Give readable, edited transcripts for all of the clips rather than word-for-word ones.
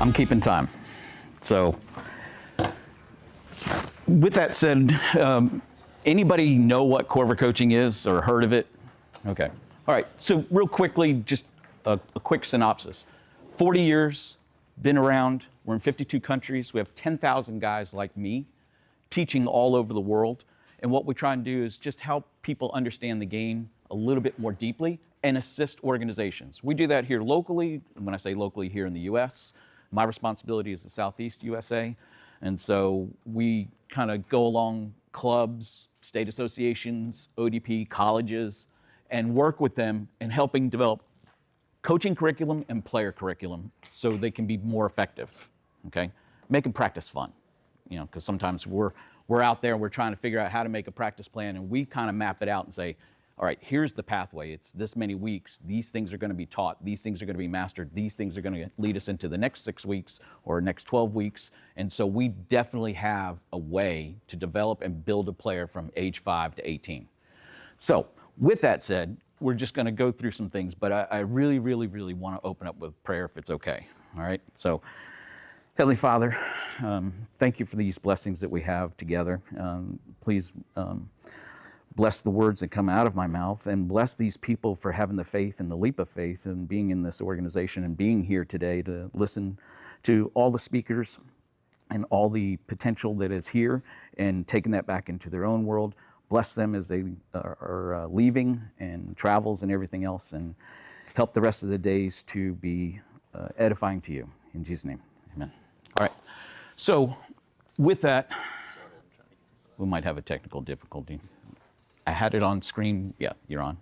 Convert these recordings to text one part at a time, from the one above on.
I'm keeping time. So, with that said, anybody know what Corver coaching is or heard of it? Okay. All right. So, real quickly, just a quick synopsis. 40 years, been around. We're in 52 countries. We have 10,000 guys like me teaching all over the world. And what we try and do is just help people understand the game a little bit more deeply and assist organizations. We do that here locally. When I say locally, here in the US, my responsibility is the Southeast USA. And so we kind of go along clubs, state associations, ODP, colleges, and work with them in helping develop coaching curriculum and player curriculum so they can be more effective, okay? Making practice fun, you know, because sometimes we're out there and we're trying to figure out how to make a practice plan, and we kind of map it out and say, all right, here's the pathway. It's this many weeks. These things are going to be taught. These things are going to be mastered. These things are going to lead us into the next 6 weeks or next 12 weeks. And so we definitely have a way to develop and build a player from age 5 to 18. So with that said, we're just going to go through some things, but I really, really, really want to open up with prayer if it's okay. All right. So Heavenly Father, thank you for these blessings that we have together. Please bless the words that come out of my mouth, and bless these people for having the faith and the leap of faith and being in this organization and being here today to listen to all the speakers and all the potential that is here and taking that back into their own world. Bless them as they are leaving and travels and everything else, and help the rest of the days to be edifying to you. In Jesus' name, amen. All right, so with that, we might have a technical difficulty. I had it on screen. Yeah, you're on.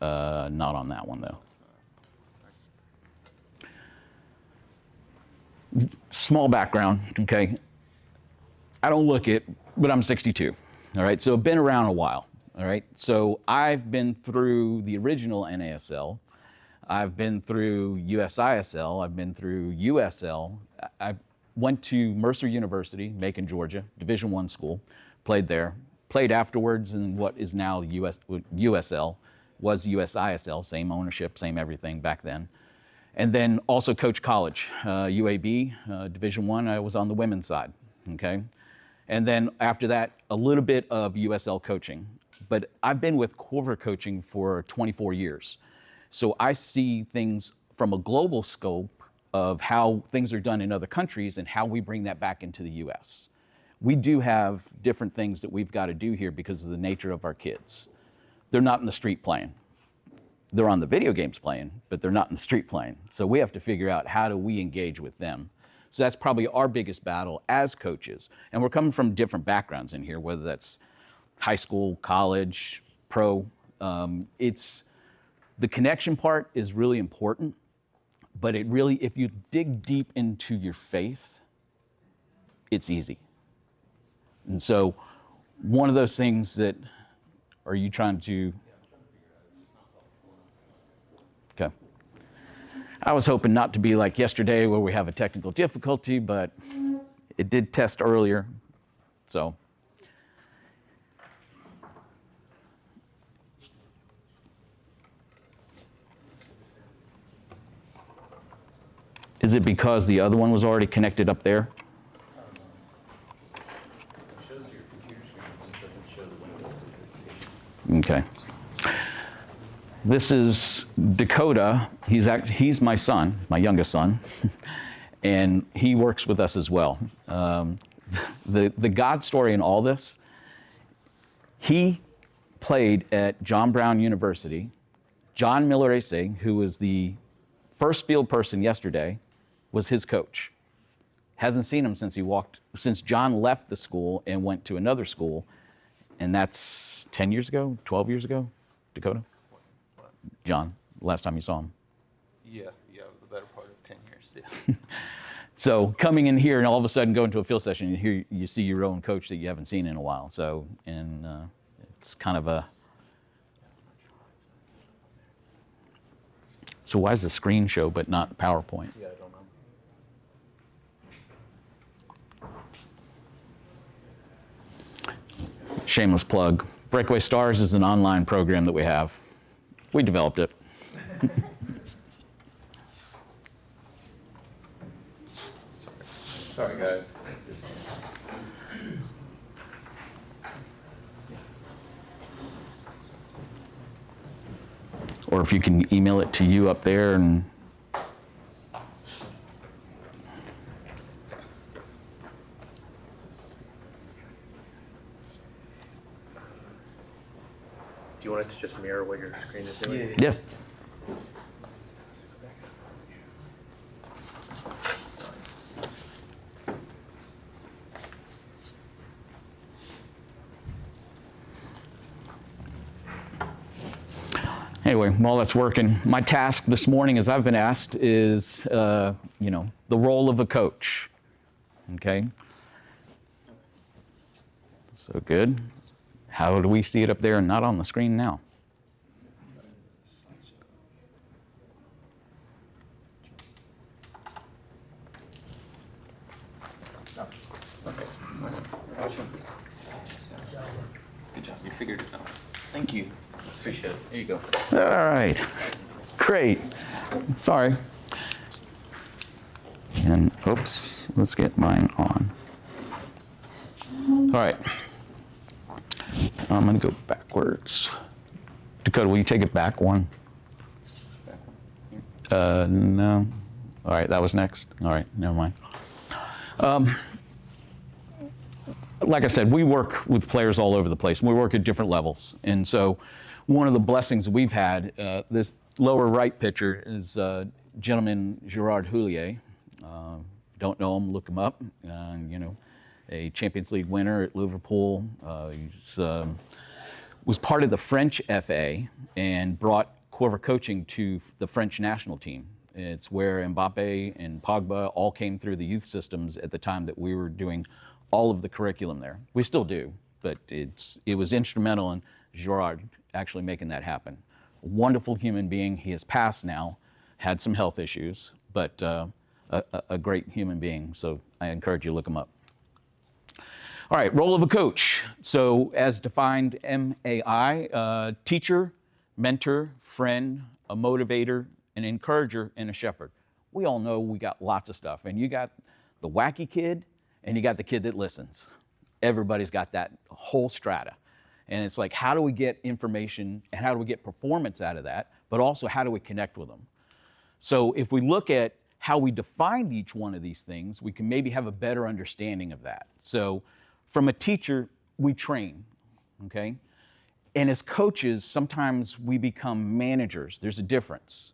Not on that one, though. Small background, okay? I don't look it, but I'm 62, all right? So I've been around a while, all right? So I've been through the original NASL. I've been through USISL. I've been through USL. I went to Mercer University, Macon, Georgia, Division I school, played there. Played afterwards in what is now USL, was USISL, same ownership, same everything back then. And then also coached college, UAB, Division I was on the women's side, okay? And then after that, a little bit of USL coaching. But I've been with Corver coaching for 24 years. So I see things from a global scope of how things are done in other countries and how we bring that back into the US. We do have different things that we've got to do here because of the nature of our kids. They're not in the street playing. They're on the video games playing, but they're not in the street playing. So we have to figure out how do we engage with them. So that's probably our biggest battle as coaches. And we're coming from different backgrounds in here, whether that's high school, college, pro. It's the connection part is really important, but it really, if you dig deep into your faith, it's easy. And so one of those things that, are you trying to? Okay. I was hoping not to be like yesterday where we have a technical difficulty, but it did test earlier, so. Is it because the other one was already connected up there? Okay. This is Dakota. He's my son, my youngest son, and he works with us as well. The God story in all this, he played at John Brown University. John Miller Ase, who was the first field person yesterday, was his coach. Hasn't seen him since John left the school and went to another school, and that's 10 years ago, 12 years ago, Dakota? John, last time you saw him? Yeah, the better part of 10 years, yeah. So coming in here and all of a sudden going to a field session, you see your own coach that you haven't seen in a while. So, and it's kind of a... So why is the screen show but not PowerPoint? Yeah, I don't know. Shameless plug. Breakaway Stars is an online program that we have. We developed it. Sorry, guys. Or if you can email it to you up there and. Do you want it to just mirror what your screen is doing? Yeah. Anyway, while that's working, my task this morning, as I've been asked, is, the role of a coach. Okay? So good. How do we see it up there and not on the screen now? Good job. You figured it out. Thank you. Appreciate it. Here you go. All right. Great. Sorry. And oops, let's get mine on. All right. I'm going to go backwards. Dakota, will you take it back one? No. All right, that was next. All right, never mind. Like I said, we work with players all over the place. We work at different levels. And so one of the blessings we've had, this lower right picture is gentleman Gerard Houllier. Don't know him, look him up. A Champions League winner at Liverpool. He was part of the French FA and brought Corver coaching to the French national team. It's where Mbappe and Pogba all came through the youth systems at the time that we were doing all of the curriculum there. We still do, but it was instrumental in Gerard actually making that happen. A wonderful human being. He has passed now, had some health issues, but a great human being. So I encourage you to look him up. All right, role of a coach. So as defined, MAI, teacher, mentor, friend, a motivator, an encourager, and a shepherd. We all know we got lots of stuff. And you got the wacky kid, and you got the kid that listens. Everybody's got that whole strata. And it's like, how do we get information, and how do we get performance out of that, but also how do we connect with them? So if we look at how we define each one of these things, we can maybe have a better understanding of that. So from a teacher, we train, okay? And as coaches, sometimes we become managers. There's a difference.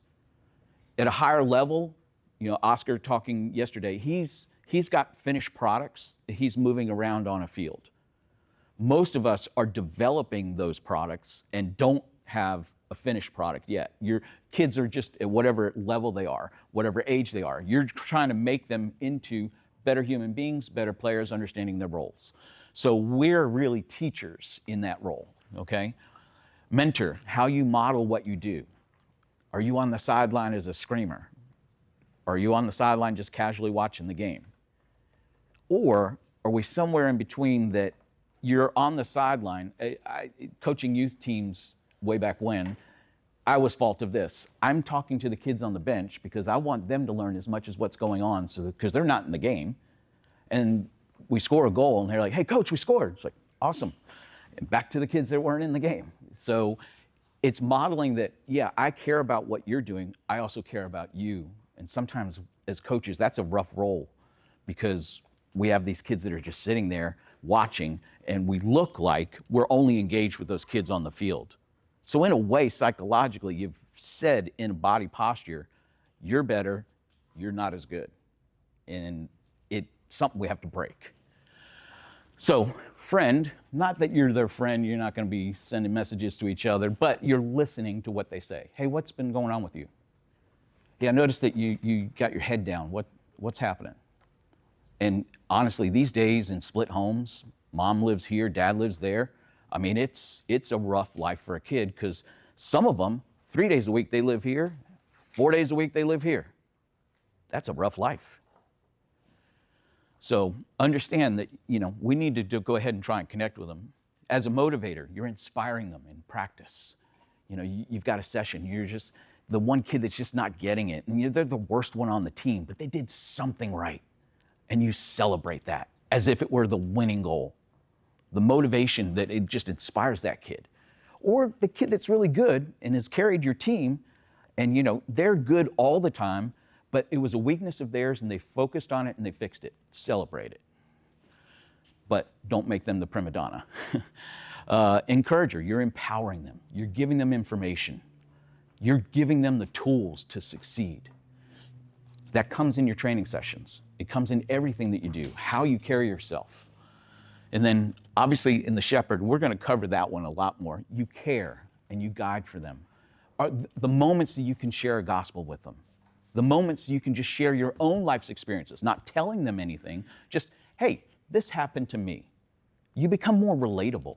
At a higher level, Oscar talking yesterday, he's got finished products that he's moving around on a field. Most of us are developing those products and don't have a finished product yet. Your kids are just at whatever level they are, whatever age they are. You're trying to make them into better human beings, better players, understanding their roles. So we're really teachers in that role, okay? Mentor, how you model what you do. Are you on the sideline as a screamer? Are you on the sideline just casually watching the game? Or are we somewhere in between that you're on the sideline? Coaching youth teams way back when, I was fault of this. I'm talking to the kids on the bench because I want them to learn as much as what's going on, because they're not in the game. And we score a goal and they're like, hey coach, we scored. It's like, awesome. And back to the kids that weren't in the game. So it's modeling that, yeah, I care about what you're doing. I also care about you. And sometimes as coaches, that's a rough role because we have these kids that are just sitting there watching, and we look like we're only engaged with those kids on the field. So in a way, psychologically, you've said in a body posture, you're better, you're not as good. And it's something we have to break. So friend, not that you're their friend, you're not going to be sending messages to each other, but you're listening to what they say. Hey, what's been going on with you? Yeah, I noticed that you got your head down. What's happening? And honestly, these days in split homes, mom lives here, dad lives there. I mean, it's a rough life for a kid because some of them, 3 days a week they live here, 4 days a week they live here. That's a rough life. So understand that, we need to go ahead and try and connect with them. As a motivator, you're inspiring them in practice. You've got a session, you're just the one kid that's just not getting it. And they're the worst one on the team, but they did something right. and you celebrate that as if it were the winning goal, the motivation that it just inspires that kid. Or the kid that's really good and has carried your team, and they're good all the time, but it was a weakness of theirs and they focused on it and they fixed it. Celebrate it. But don't make them the prima donna. Encourager, you're empowering them. You're giving them information. You're giving them the tools to succeed. That comes in your training sessions. It comes in everything that you do, how you carry yourself. And then obviously in the shepherd, we're going to cover that one a lot more. You care and you guide for them. The moments that you can share a gospel with them. The moments you can just share your own life's experiences, not telling them anything, just, hey, this happened to me. You become more relatable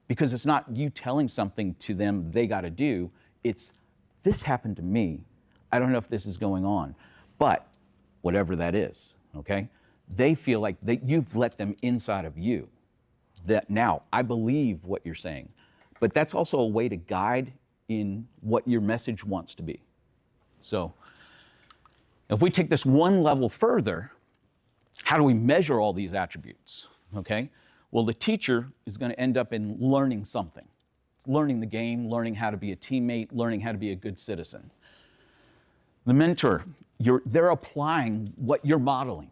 because it's not you telling something to them they got to do. It's, this happened to me. I don't know if this is going on, but whatever that is, okay? They feel like you've let them inside of you. That now, I believe what you're saying, but that's also a way to guide in what your message wants to be. So if we take this one level further, how do we measure all these attributes, okay? Well, the teacher is going to end up in learning something. Learning the game, learning how to be a teammate, learning how to be a good citizen. The mentor, they're applying what you're modeling.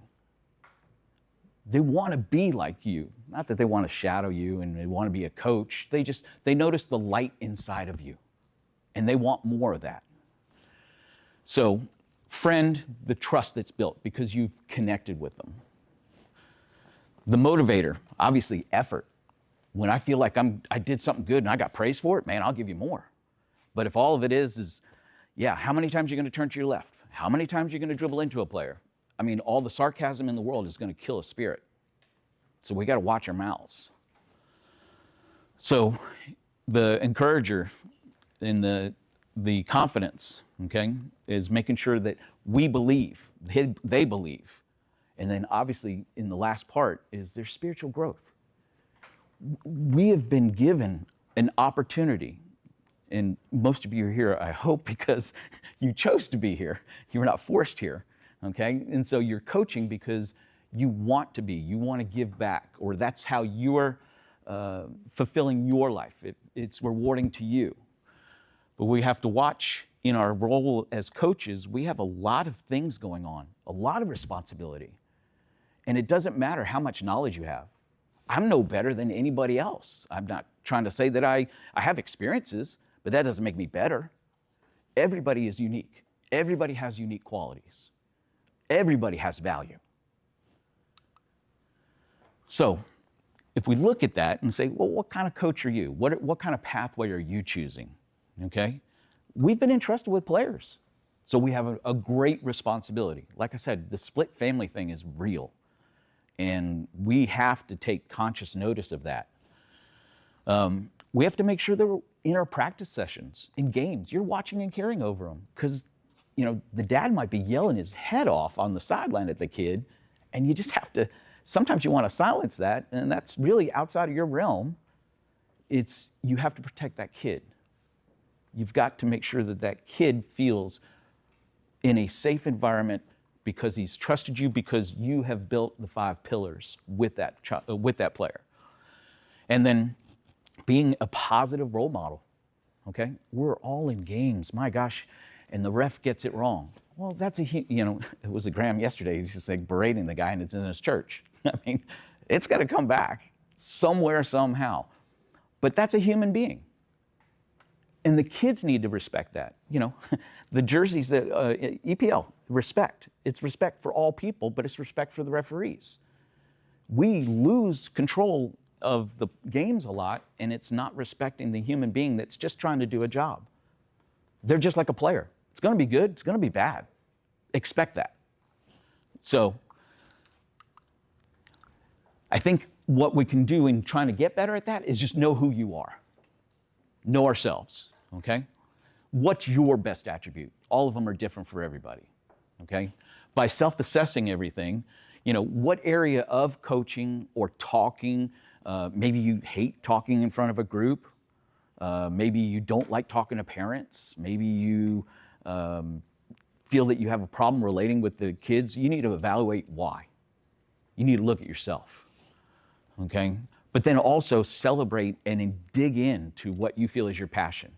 They want to be like you. Not that they want to shadow you and they want to be a coach. They notice the light inside of you and they want more of that. So, friend, the trust that's built because you've connected with them. The motivator, obviously effort. When I feel like I did something good and I got praise for it, man, I'll give you more. But if all of it is, yeah, how many times are you going to turn to your left? How many times are you going to dribble into a player? I mean, all the sarcasm in the world is going to kill a spirit. So we got to watch our mouths. So the encourager and the confidence, okay, is making sure that we believe, they believe. And then obviously in the last part is their spiritual growth. We have been given an opportunity, and most of you are here, I hope, because you chose to be here. You were not forced here, okay? And so you're coaching because you want to be, you want to give back, or that's how you're fulfilling your life. It's rewarding to you. But we have to watch in our role as coaches, we have a lot of things going on, a lot of responsibility. And it doesn't matter how much knowledge you have. I'm no better than anybody else. I'm not trying to say that I have experiences, but that doesn't make me better. Everybody is unique. Everybody has unique qualities. Everybody has value. So if we look at that and say, well, what kind of coach are you? What kind of pathway are you choosing? Okay? We've been entrusted with players. So we have a great responsibility. Like I said, the split family thing is real. And we have to take conscious notice of that. We have to make sure that in our practice sessions, in games, you're watching and caring over them. Because, the dad might be yelling his head off on the sideline at the kid, and you just have to, sometimes you want to silence that, and that's really outside of your realm. You have to protect that kid. You've got to make sure that that kid feels in a safe environment because he's trusted you, because you have built the 5 pillars with that player. And then being a positive role model, okay? We're all in games, my gosh, and the ref gets it wrong. Well, it was a Graham yesterday, he's just like berating the guy and it's in his church. I mean, it's got to come back somewhere, somehow. But that's a human being. And the kids need to respect that. The jerseys that EPL, respect. It's respect for all people, but it's respect for the referees. We lose control of the games a lot, and it's not respecting the human being that's just trying to do a job. They're just like a player. It's going to be good. It's going to be bad. Expect that. So I think what we can do in trying to get better at that is just know who you are. Know ourselves, okay? What's your best attribute? All of them are different for everybody, okay? By self-assessing everything, what area of coaching or talking, maybe you hate talking in front of a group, maybe you don't like talking to parents, maybe you feel that you have a problem relating with the kids, you need to evaluate why. You need to look at yourself, okay? But then also celebrate and then dig into what you feel is your passion.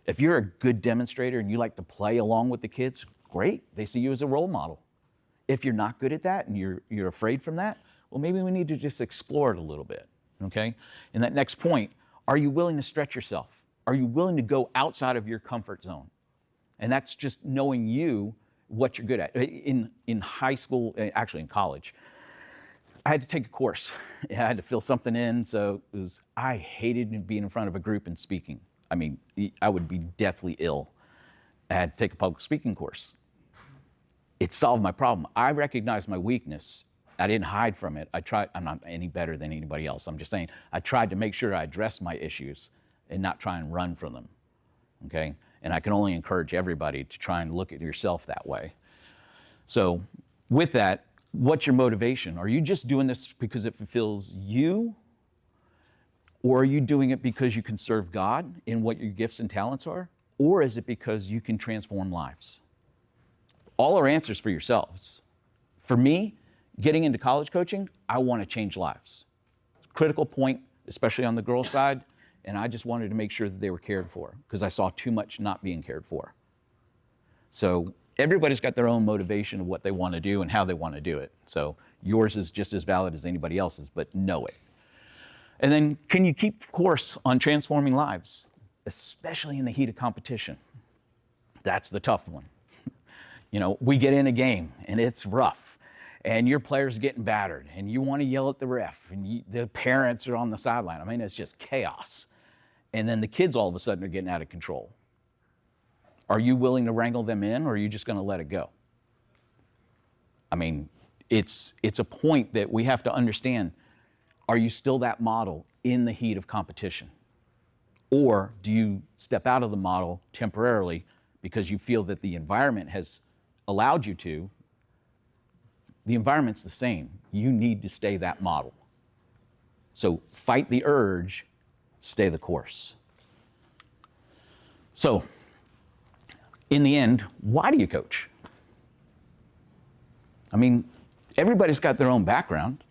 If you're a good demonstrator and you like to play along with the kids, great. They see you as a role model. If you're not good at that and you're afraid from that, well, maybe we need to just explore it a little bit, okay? And that next point, are you willing to stretch yourself? Are you willing to go outside of your comfort zone? And that's just knowing what you're good at. In high school, actually in college, I had to take a course. I had to fill something in, so I hated being in front of a group and speaking. I mean, I would be deathly ill. I had to take a public speaking course. It solved my problem. I recognized my weakness. I didn't hide from it. I'm not any better than anybody else. I'm just saying, I tried to make sure I addressed my issues and not try and run from them, okay? And I can only encourage everybody to try and look at yourself that way. So with that, what's your motivation? Are you just doing this because it fulfills you? Or are you doing it because you can serve God in what your gifts and talents are? Or is it because you can transform lives? All are answers for yourselves. For me, getting into college coaching, I want to change lives. Critical point, especially on the girls' side, and I just wanted to make sure that they were cared for because I saw too much not being cared for. So everybody's got their own motivation of what they want to do and how they want to do it. So yours is just as valid as anybody else's, but know it. And then can you keep course on transforming lives, especially in the heat of competition? That's the tough one. You know, we get in a game and it's rough and your player's getting battered and you want to yell at the ref and the parents are on the sideline. I mean, it's just chaos. And then the kids all of a sudden are getting out of control. Are you willing to wrangle them in or are you just going to let it go? I mean, it's a point that we have to understand. Are you still that model in the heat of competition? Or do you step out of the model temporarily because you feel that the environment has allowed you to? The environment's the same. You need to stay that model. So fight the urge, stay the course. So, in the end, why do you coach? I mean, everybody's got their own background.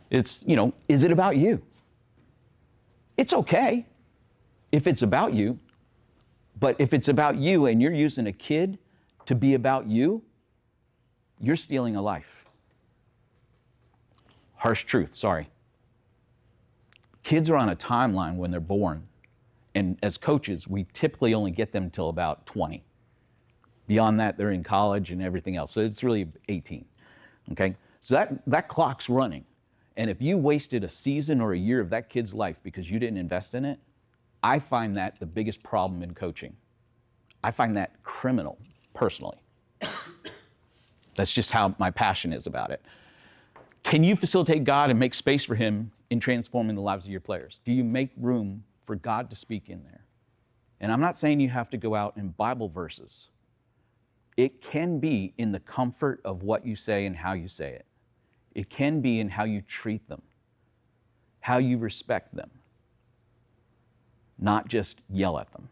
It's, is it about you? It's okay if it's about you, but if it's about you and you're using a kid to be about you, you're stealing a life. Harsh truth, sorry. Kids are on a timeline when they're born, and as coaches, we typically only get them till about 20. Beyond that, they're in college and everything else, so it's really 18, okay? So that clock's running, and if you wasted a season or a year of that kid's life because you didn't invest in it, I find that the biggest problem in coaching. I find that criminal, personally. That's just how my passion is about it. Can you facilitate God and make space for Him in transforming the lives of your players? Do you make room for God to speak in there? And I'm not saying you have to go out in Bible verses. It can be in the comfort of what you say and how you say it. It can be in how you treat them, how you respect them, not just yell at them.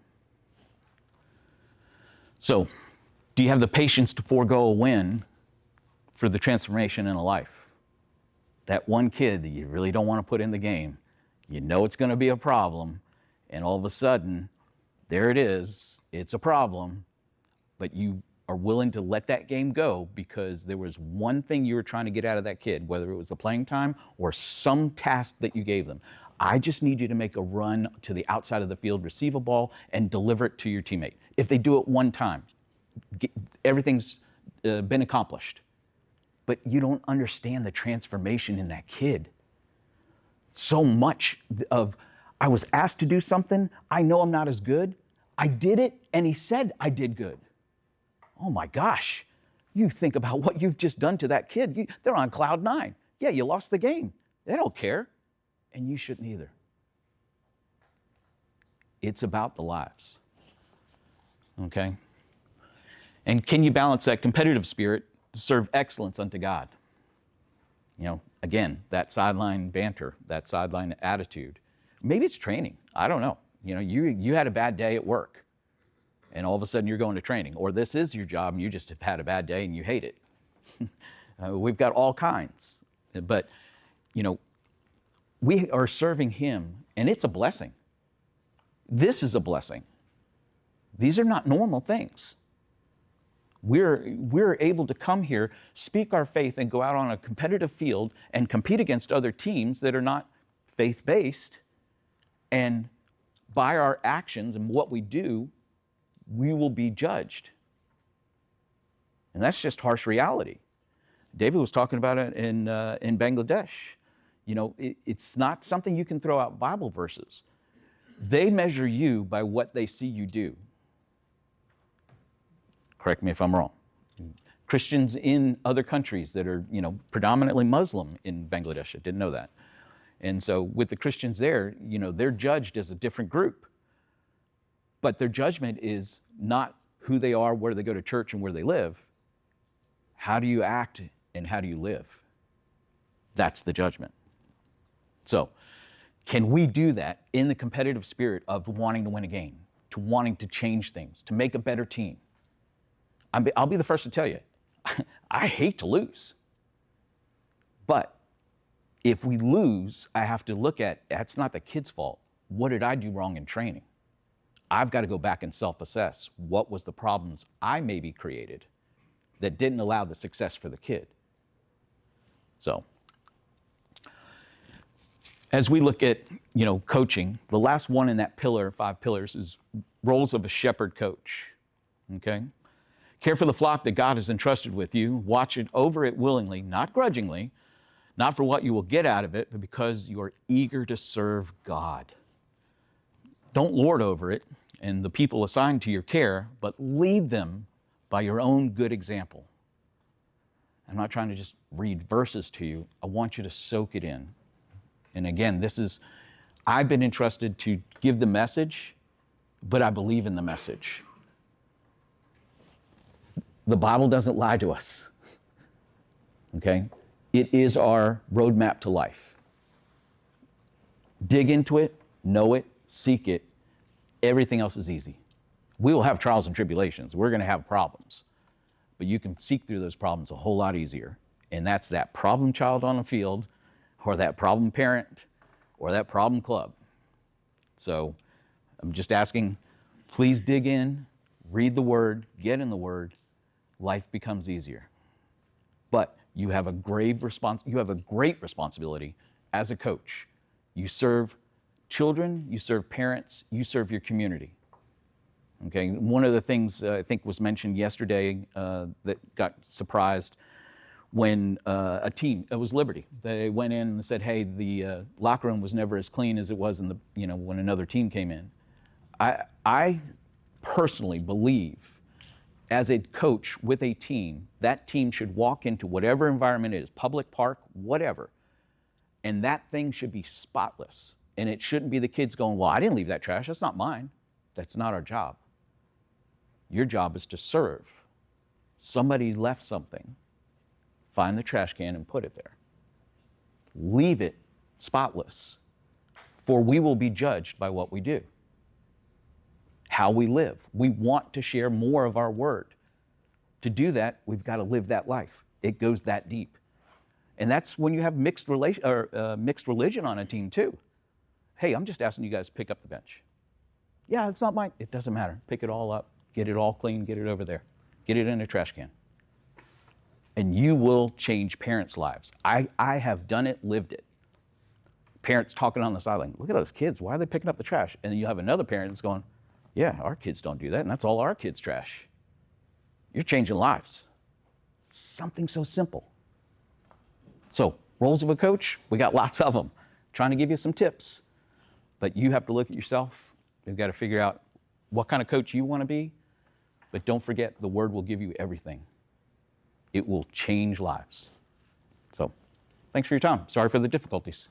So, do you have the patience to forego a win for the transformation in a life? That one kid that you really don't want to put in the game, you know it's going to be a problem, and all of a sudden, there it is, it's a problem, but you are willing to let that game go because there was one thing you were trying to get out of that kid, whether it was the playing time or some task that you gave them. I just need you to make a run to the outside of the field, receive a ball, and deliver it to your teammate. If they do it one time, everything's been accomplished. But you don't understand the transformation in that kid. So much of, I was asked to do something, I know I'm not as good, I did it, and he said I did good. Oh my gosh, you think about what you've just done to that kid. They're on cloud 9. Yeah, you lost the game. They don't care, and you shouldn't either. It's about the lives, okay? And can you balance that competitive spirit to serve excellence unto God? Again, that sideline banter, that sideline attitude. Maybe it's training. I don't know. You had a bad day at work, and all of a sudden you're going to training. Or this is your job, and you just have had a bad day and you hate it. We've got all kinds. But, you know, we are serving him, and it's a blessing. This is a blessing. These are not normal things. We're able to come here, speak our faith, and go out on a competitive field and compete against other teams that are not faith-based. And by our actions and what we do, we will be judged. And that's just harsh reality. David was talking about it in Bangladesh. You know, it's not something you can throw out Bible verses. They measure you by what they see you do. Correct me if I'm wrong. Christians in other countries that are, you know, predominantly Muslim in Bangladesh, I didn't know that. And so with the Christians there, you know, they're judged as a different group. But their judgment is not who they are, where they go to church, and where they live. How do you act and how do you live? That's the judgment. So, can we do that in the competitive spirit of wanting to win a game, to wanting to change things, to make a better team? I'll be the first to tell you, I hate to lose. But if we lose, I have to look at, that's not the kid's fault. What did I do wrong in training? I've got to go back and self-assess. What was the problems I maybe created that didn't allow the success for the kid? So, as we look at, you know, coaching, the last one in that pillar, 5 pillars, is roles of a shepherd coach. Okay? Care for the flock that God has entrusted with you. Watch it over it willingly, not grudgingly, not for what you will get out of it, but because you are eager to serve God. Don't lord over it and the people assigned to your care, but lead them by your own good example. I'm not trying to just read verses to you. I want you to soak it in. And again, I've been entrusted to give the message, but I believe in the message. The Bible doesn't lie to us. Okay? It is our roadmap to life. Dig into it, know it, seek it. Everything else is easy. We will have trials and tribulations. We're going to have problems. But you can seek through those problems a whole lot easier. And that's that problem child on the field, or that problem parent, or that problem club. So I'm just asking, please dig in, read the Word, get in the Word. Life becomes easier. But you have a great responsibility as a coach. You serve children, you serve parents, you serve your community. Okay, one of the things I think was mentioned yesterday that got surprised when a team, it was Liberty, they went in and said, hey, the locker room was never as clean as it was in when another team came in. I personally believe, as a coach with a team, that team should walk into whatever environment it is, public park, whatever, and that thing should be spotless. And it shouldn't be the kids going, well, I didn't leave that trash, that's not mine. That's not our job. Your job is to serve. Somebody left something. Find the trash can and put it there. Leave it spotless, for we will be judged by what we do. How we live. We want to share more of our word. To do that, we've got to live that life. It goes that deep. And that's when you have mixed religion on a team too. Hey, I'm just asking you guys to pick up the bench. Yeah, it's not mine. It doesn't matter. Pick it all up, get it all clean, get it over there. Get it in a trash can. And you will change parents' lives. I have done it, lived it. Parents talking on the sideline, look at those kids, why are they picking up the trash? And then you have another parent that's going, yeah, our kids don't do that, and that's all our kids' trash. You're changing lives. Something so simple. So, roles of a coach, we got lots of them. Trying to give you some tips. But you have to look at yourself. You've got to figure out what kind of coach you want to be. But don't forget, the Word will give you everything. It will change lives. So, thanks for your time. Sorry for the difficulties.